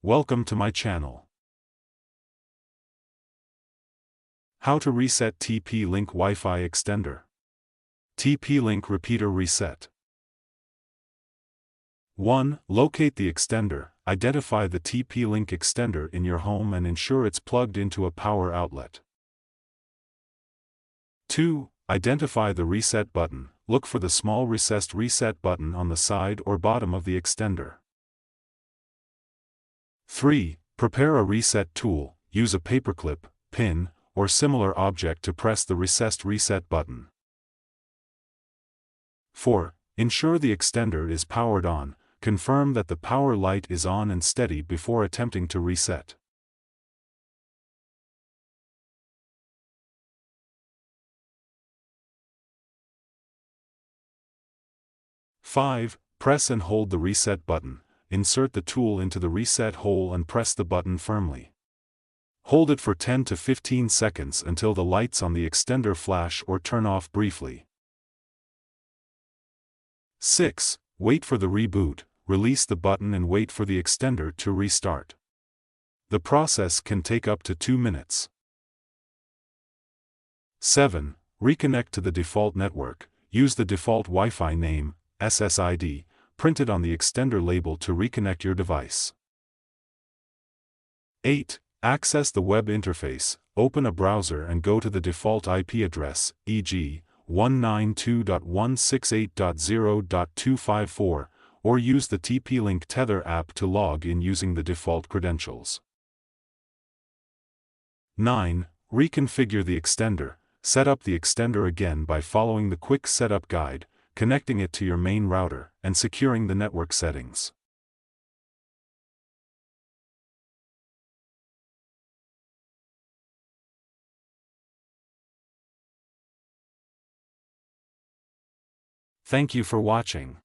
Welcome to my channel. How to reset TP Link Wi-Fi extender. TP Link repeater reset. 1. Locate the extender. Identify the TP Link extender in your home and ensure it's plugged into a power outlet. 2. Identify the reset button. Look for the small recessed reset button on the side or bottom of the extender. 3. Prepare a reset tool. Use a paperclip, pin, or similar object to press the recessed reset button. 4. Ensure the extender is powered on. Confirm that the power light is on and steady before attempting to reset. 5. Press and hold the reset button. Insert the tool into the reset hole and press the button firmly. Hold it for 10 to 15 seconds until the lights on the extender flash or turn off briefly. 6. Wait for the reboot. Release the button and wait for the extender to restart. The process can take up to 2 minutes. 7. Reconnect to the default network. Use the default Wi-Fi name, SSID, printed on the extender label to reconnect your device. 8. Access the web interface. Open a browser and go to the default IP address, e.g., 192.168.0.254, or use the TP Link Tether app to log in using the default credentials. 9. Reconfigure the extender. Set up the extender again by following the quick setup guide, connecting it to your main router, and securing the network settings. Thank you for watching.